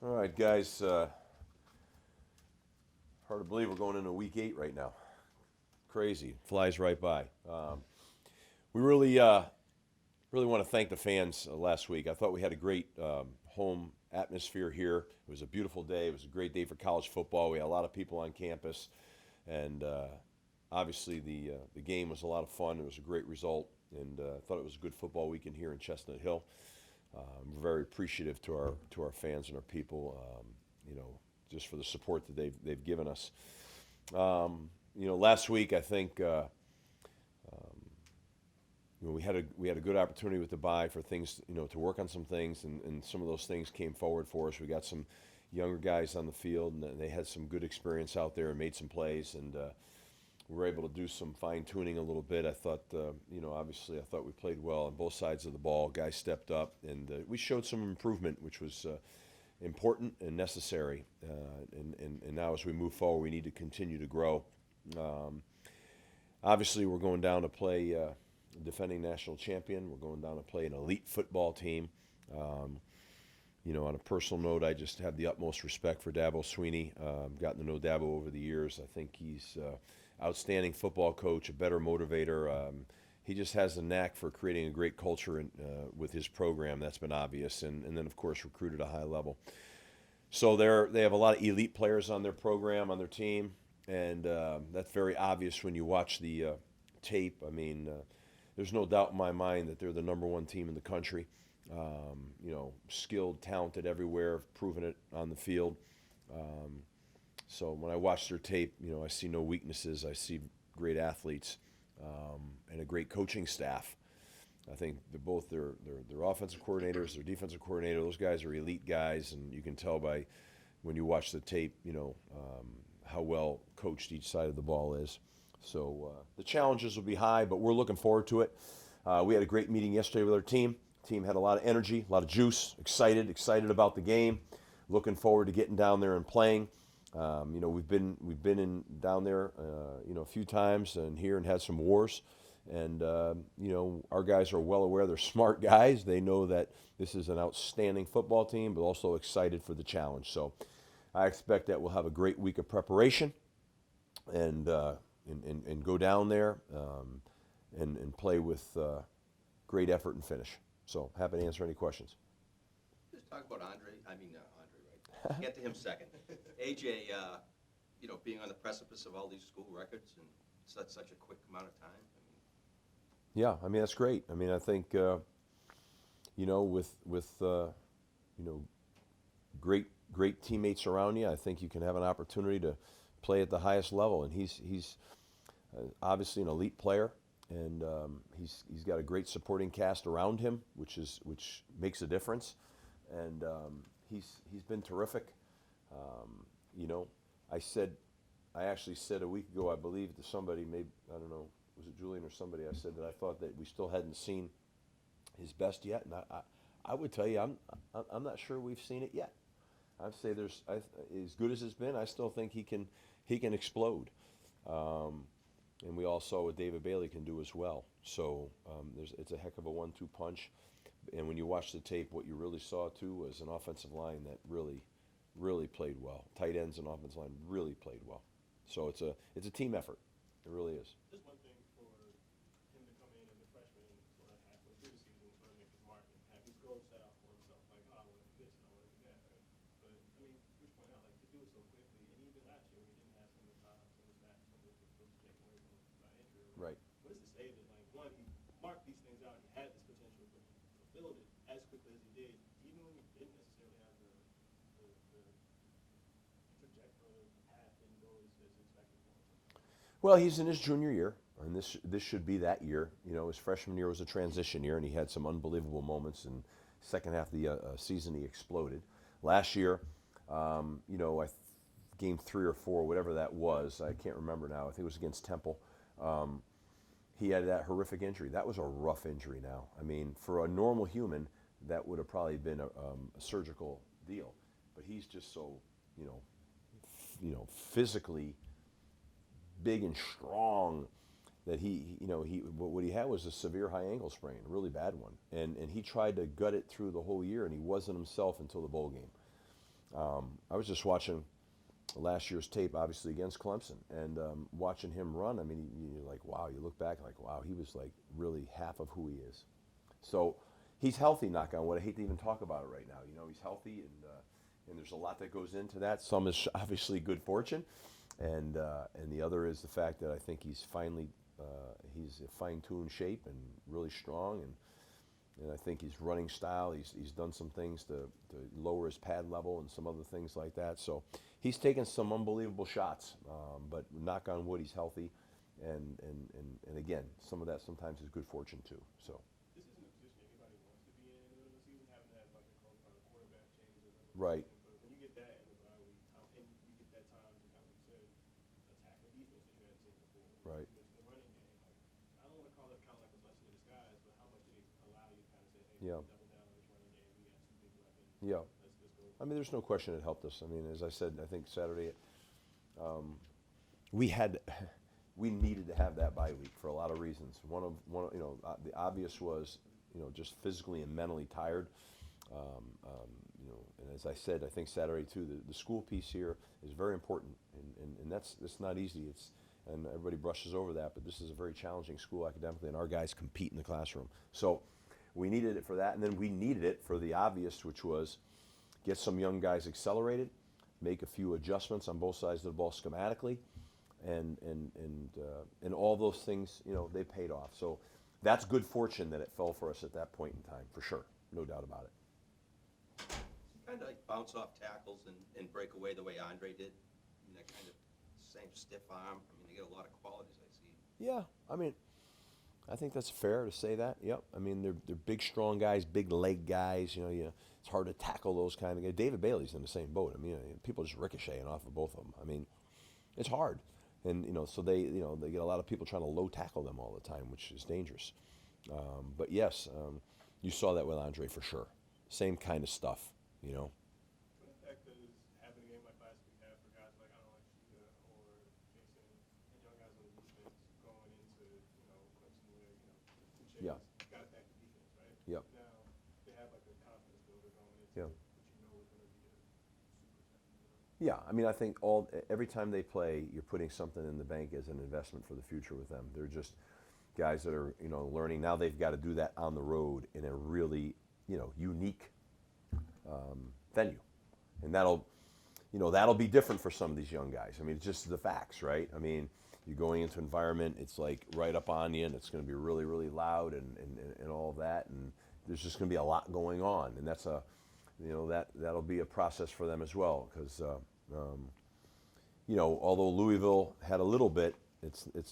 All right, guys. Hard to believe we're going into week 8 right now. Crazy, flies right by. We really want to thank the fans last week. I thought we had a great home atmosphere here. It was a beautiful day. It was a great day for college football. We had a lot of people on campus, and obviously the game was a lot of fun. It was a great result, and I thought it was a good football weekend here in Chestnut Hill. We're very appreciative to our fans and our people. Just for the support that they've given us. Last week I think we had a good opportunity with the bye for things to work on some things, and some of those things came forward for us. We got some younger guys on the field, and they had some good experience out there and made some plays, and we were able to do some fine tuning a little bit. I thought, obviously, I thought we played well on both sides of the ball. Guys stepped up, and we showed some improvement, which was important and necessary. And now as we move forward, we need to continue to grow. Um, Obviously, we're going down to play defending national champion. We're going down to play an elite football team. Um, on a personal note, I just have the utmost respect for Dabo Sweeney. Gotten to know Dabo over the years. I think he's outstanding football coach, a better motivator. He just has a knack for creating a great culture with his program. That's been obvious, and then of course recruited a high level. So they have a lot of elite players on their program, on their team, and that's very obvious when you watch the tape. I mean, there's no doubt in my mind that they're the number one team in the country. Skilled, talented everywhere, proven it on the field. Um, so when I watch their tape, I see no weaknesses. I see great athletes and a great coaching staff. I think they're both their offensive coordinators, their defensive coordinator. Those guys are elite guys, and you can tell by when you watch the tape, how well coached each side of the ball is. So the challenges will be high, but we're looking forward to it. We had a great meeting yesterday with our team. Team had a lot of energy, a lot of juice, excited about the game. Looking forward to getting down there and playing. We've been in down there, a few times and here and had some wars. And our guys are well aware. They're smart guys. They know that this is an outstanding football team, but also excited for the challenge. So I expect that we'll have a great week of preparation and go down there and play with great effort and finish. So happy to answer any questions. Just talk about Andre, right? Get to him second. AJ, being on the precipice of all these school records in such a quick amount of time. Yeah, I mean that's great. I mean I think with great teammates around you, I think you can have an opportunity to play at the highest level. And he's obviously an elite player, and he's got a great supporting cast around him, which makes a difference. And he's been terrific. Um, you know, I actually said a week ago, I believe, to somebody, maybe I don't know, was it Julian or somebody? I said that I thought that we still hadn't seen his best yet, and I would tell you I'm not sure we've seen it yet. I'd say as good as it's been, I still think he can explode. Um, and we all saw what David Bailey can do as well. So it's a heck of a 1-2 punch. And when you watch the tape, what you really saw too was an offensive line that really played well. Tight ends and offensive line really played well. So it's a team effort. It really is. Just one thing for him to come in as a freshman, sort of halfway through the season, sort of make his mark and have his goals set out for himself. Like, oh, I want to do this and I want to do that. Right? But I mean, Rich pointed out, like, to do it so quickly, and even last year we didn't have some of the time, some of the stats, some of the taken away from him by injury. Right. What does it say that, like, one, he marked these things out, he had this potential, but he fulfilled it as quickly as he did, even when he didn't necessarily have the trajectory, path, didn't go as expected for him. Well, he's in his junior year, and this should be that year. His freshman year was a transition year, and he had some unbelievable moments. And second half of the season, he exploded. Last year, game 3 or 4, whatever that was, I can't remember now. I think it was against Temple. He had that horrific injury. That was a rough injury. Now, I mean, for a normal human, that would have probably been a surgical deal. But he's just so, physically big and strong that what he had was a severe high ankle sprain, a really bad one, and he tried to gut it through the whole year, and he wasn't himself until the bowl game. I was just watching last year's tape, obviously against Clemson, and watching him run. I mean, you're like, wow. You look back, like, wow, he was like really half of who he is. So he's healthy. Knock on wood. I hate to even talk about it right now. You know, he's healthy, and there's a lot that goes into that. Some is obviously good fortune, and the other is the fact that I think he's finally he's a fine-tuned shape and really strong, and I think his running style, he's done some things to lower his pad level and some other things like that. So he's taken some unbelievable shots, but knock on wood, he's healthy, and again, some of that sometimes is good fortune too. So This isn't a position anybody wants to be in the middle of the season, having to have like a quarterback change or whatever. right, But when you get that in the bye week, and you get that time to kind of, like you said, attack the defense that you hadn't seen before. right, You mentioned the running game. Like, I don't want to call it kind of like a blessing in disguise, but how much did it allow you to kind of say, hey, yeah, we double down on this running game. We got two big weapons. yeah. Let's go. I mean, there's no question it helped us. I mean, as I said, I think Saturday, we had, we needed to have that bye week for a lot of reasons. The obvious was, just physically and mentally tired. And as I said, I think Saturday too, the school piece here is very important, and that's not easy. And everybody brushes over that, but this is a very challenging school academically, and our guys compete in the classroom. So we needed it for that, and then we needed it for the obvious, which was get some young guys accelerated, make a few adjustments on both sides of the ball schematically, and all those things, they paid off. So that's good fortune that it fell for us at that point in time, for sure, no doubt about it. Kind of like bounce off tackles and break away the way Andre did. I mean, that kind of same stiff arm. I mean, they get a lot of qualities I see. Yeah, I mean, I think that's fair to say that. Yep. I mean, they're big, strong guys, big leg guys. It's hard to tackle those kind of guys. David Bailey's in the same boat. I mean, people just ricocheting off of both of them. I mean, it's hard, and so they get a lot of people trying to low tackle them all the time, which is dangerous. But yes, you saw that with Andre for sure. Same kind of stuff. What impact does having a game like last week have for guys like, I don't know, like Sheeta or Jason and young guys on the defense going into, Clemson where, two Yeah. chains, got to attack the defense, right? Yep. Now, they have like a confidence builder going into Yeah. it, which is going to be a super tough. Yeah, I mean, I think every time they play, you're putting something in the bank as an investment for the future with them. They're just guys that are, learning. Now they've got to do that on the road in a really, unique venue, and that'll be different for some of these young guys. I mean, it's just the facts, right? I mean, you're going into an environment, it's like right up on you, and it's going to be really, really loud and all of that, and there's just going to be a lot going on, and that's that'll be a process for them as well, because although Louisville had a little bit,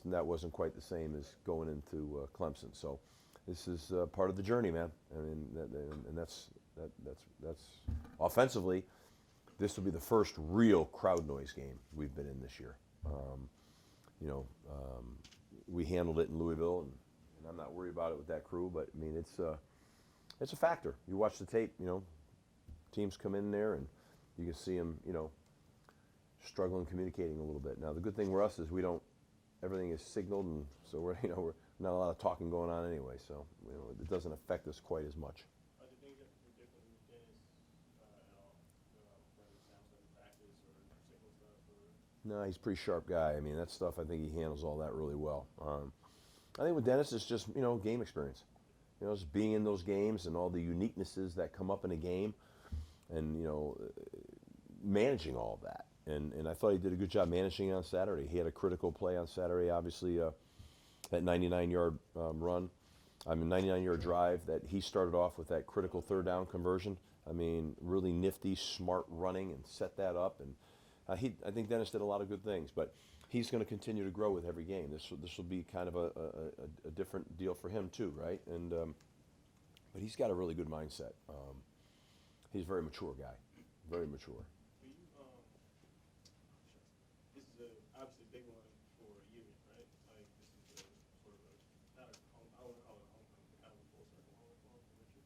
that wasn't quite the same as going into Clemson. So this is part of the journey, man. I mean, and that's offensively, this will be the first real crowd noise game we've been in this year. We handled it in Louisville, and I'm not worried about it with that crew. But I mean, it's a factor. You watch the tape, teams come in there, and you can see them, struggling communicating a little bit. Now, the good thing for us is everything is signaled, and so we're not a lot of talking going on anyway. So it doesn't affect us quite as much. Are the things that were different with Dennis at all? When it sounds like practice or signal stuff or? No, he's a pretty sharp guy. I mean, that stuff, I think he handles all that really well. I think with Dennis, it's just, game experience. Just being in those games and all the uniquenesses that come up in a game, and, managing all of that. And I thought he did a good job managing it on Saturday. He had a critical play on Saturday, obviously, that 99-yard run. 99-yard drive that he started off with that critical third down conversion. I mean, really nifty, smart running, and set that up. And I think Dennis did a lot of good things, but he's going to continue to grow with every game. This will be kind of a different deal for him too, right? And but he's got a really good mindset. He's a very mature guy, very mature. For you, this is obviously a big one for you, right? Like, this is sort of not a home, I don't want to call it a homecoming, but kind of a full circle home for Richard.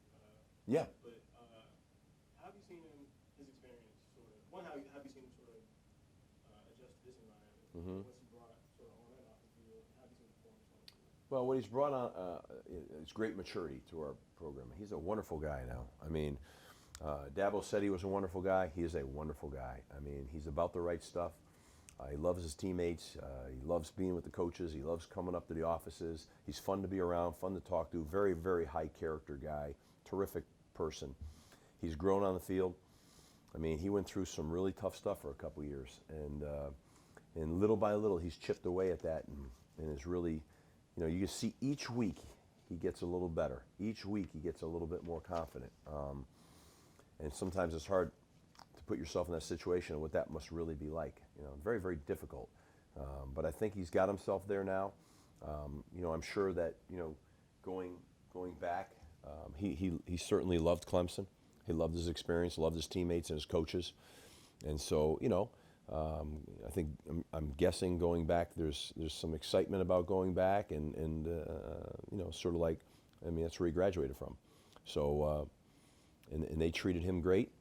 Yeah. But how have you seen him, his experience, sort of, how have you seen him sort of adjust to this environment? Mhm. What's he brought sort of on and off the field? How have you seen him perform on the field? Well, what he's brought on is great maturity to our program. He's a wonderful guy now. I mean, Dabo said he was a wonderful guy. He is a wonderful guy. I mean, he's about the right stuff. He loves his teammates. He loves being with the coaches. He loves coming up to the offices. He's fun to be around, fun to talk to. Very, very high character guy. Terrific person. He's grown on the field. I mean, he went through some really tough stuff for a couple years, and little by little, he's chipped away at that, and is really, you can see each week he gets a little better. Each week he gets a little bit more confident, and sometimes it's hard to put yourself in that situation and what that must really be like. Very, very difficult. But I think he's got himself there now. I'm sure that going back, he certainly loved Clemson. He loved his experience, loved his teammates and his coaches, and so I think I'm guessing going back, there's some excitement about going back, and sort of like, I mean, that's where he graduated from. So and they treated him great.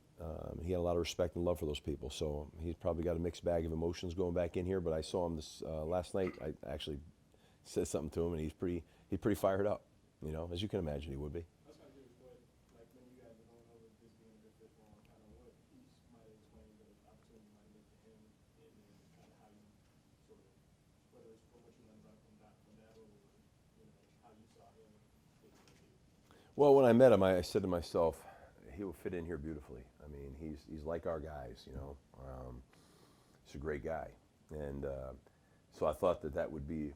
He had a lot of respect and love for those people. So he's probably got a mixed bag of emotions going back in here. But I saw him this last night. I actually said something to him, and he's pretty fired up. As you can imagine, he would be. That's what I agree with like when you guys were going over this being a good fit for him, kind of what he might have explained the opportunity might have been to him, and then kind of how you sort of, whether it's from what you learned about from that, or how you saw him fitting in here. Well, when I met him, I said to myself, he will fit in here beautifully. I mean, he's like our guys, he's a great guy, and so I thought that would be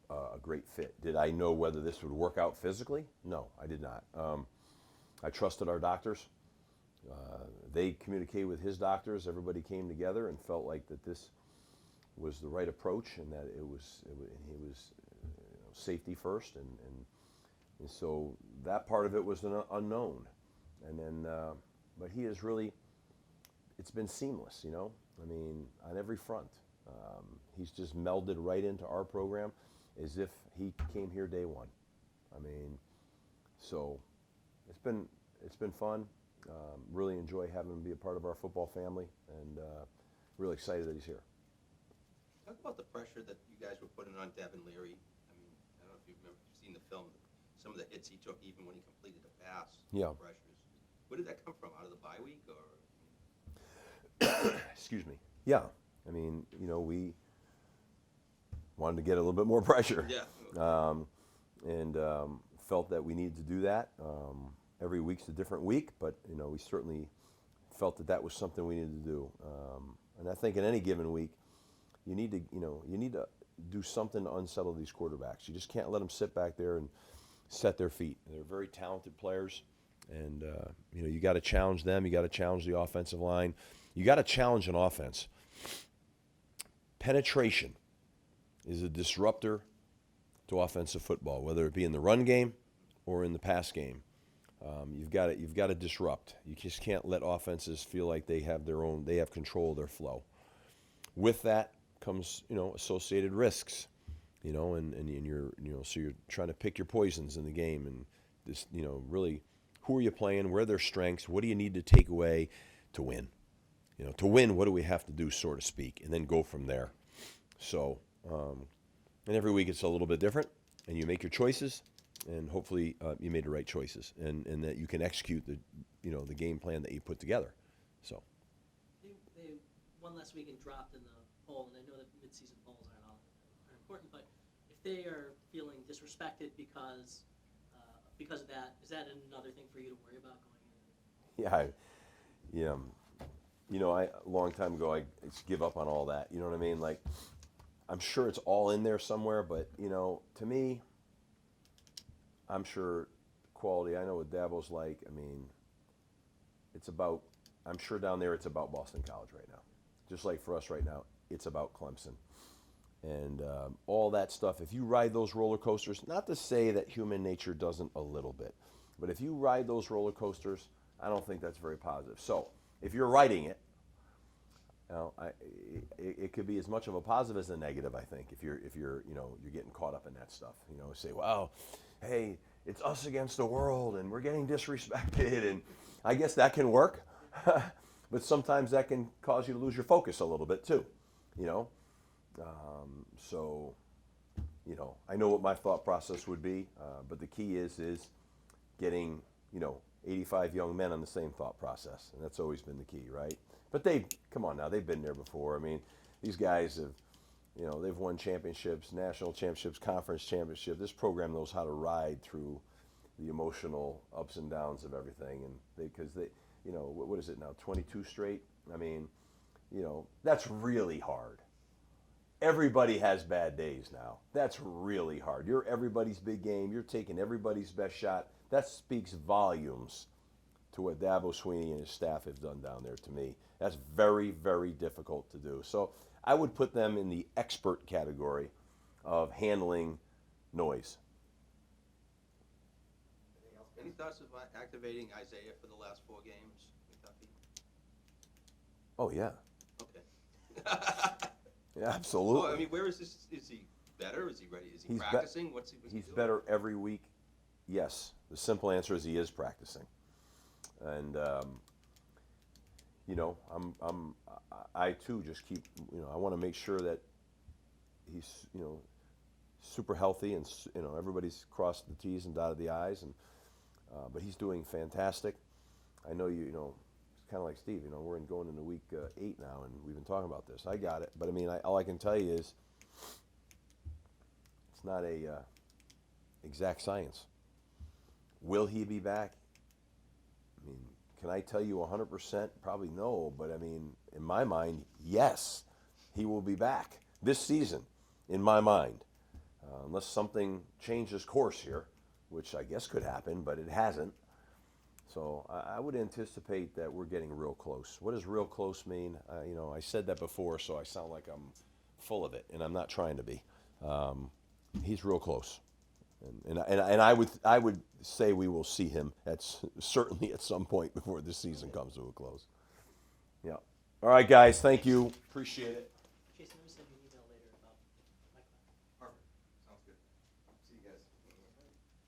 a great fit. Did I know whether this would work out physically? No, I did not. I trusted our doctors. They communicated with his doctors. Everybody came together and felt like that this was the right approach, and that he was safety first, and so that part of it was an unknown. And then, but he is really, it's been seamless, I mean, on every front. He's just melded right into our program as if he came here day one. I mean, so it's been fun. Really enjoy having him be a part of our football family, and really excited that he's here. Talk about the pressure that you guys were putting on Devin Leary. I mean, I don't know if you've seen the film, some of the hits he took even when he completed a pass. Yeah. Pressures. Where did that come from? Out of the bye week, or? Excuse me. Yeah. I mean, we wanted to get a little bit more pressure. Yeah. And felt that we needed to do that. Every week's a different week, but we certainly felt that was something we needed to do. And I think in any given week, you need to do something to unsettle these quarterbacks. You just can't let them sit back there and set their feet. They're very talented players, and you got to challenge them. You got to challenge the offensive line. You got to challenge an offense. Penetration is a disruptor to offensive football, whether it be in the run game or in the pass game. You've got to disrupt. You just can't let offenses feel like they have control of their flow. With that comes, associated risks, and you're so you're trying to pick your poisons in the game, and this, really, who are you playing? Where are their strengths? What do you need to take away to win? To win, what do we have to do, so to speak, and then go from there. So, and every week it's a little bit different, and you make your choices, and hopefully you made the right choices, and that you can execute the game plan that you put together. So. They won last week and dropped in the poll, and I know that midseason polls aren't important, but if they are feeling disrespected because of that, is that another thing for you to worry about going in? Yeah, a long time ago, I just give up on all that. You know what I mean? Like, I'm sure it's all in there somewhere, but, to me, I'm sure quality, I know what Dabo's like. I mean, I'm sure down there it's about Boston College right now. Just like for us right now, it's about Clemson. And all that stuff, if you ride those roller coasters, not to say that human nature doesn't a little bit, but if you ride those roller coasters, I don't think that's very positive. So if you're riding it, it could be as much of a positive as a negative. I think if you're you're getting caught up in that stuff, say, wow, hey, it's us against the world, and we're getting disrespected, and I guess that can work, but sometimes that can cause you to lose your focus a little bit too, So, I know what my thought process would be, but the key is getting, 85 young men on the same thought process, and that's always been the key, right? But come on now, they've been there before. I mean, these guys have, they've won championships, national championships, conference championship. This program knows how to ride through the emotional ups and downs of everything, and because they, what is it now, 22 straight? I mean, that's really hard. Everybody has bad days now. That's really hard. You're everybody's big game. You're taking everybody's best shot. That speaks volumes to what Dabo Sweeney and his staff have done down there to me. That's very, very difficult to do. So I would put them in the expert category of handling noise. Any thoughts of activating Isaiah for the last 4 games, Kentucky? Oh, yeah. Okay. Yeah, absolutely. Well, I mean, where is this? Is he better? Is he ready? Is he He's practicing? What's he He's doing? better every week. Yes. The simple answer is he is practicing. And, I too just keep, I want to make sure that he's, super healthy and, everybody's crossed the T's and dotted the I's. And, but he's doing fantastic. I know it's kind of like Steve, we're going into week 8 now, and we've been talking about this. I got it. But, I mean, all I can tell you is it's not a exact science. Will he be back? I mean, can I tell you 100%? Probably no, but I mean, in my mind, yes, he will be back this season, in my mind, unless something changes course here, which I guess could happen, but it hasn't. So I would anticipate that we're getting real close. What does real close mean? I said that before, so I sound like I'm full of it, and I'm not trying to be. He's real close. And I would say we will see him certainly at some point before this season comes to a close. Yeah. All right, guys. Thank you. Appreciate it.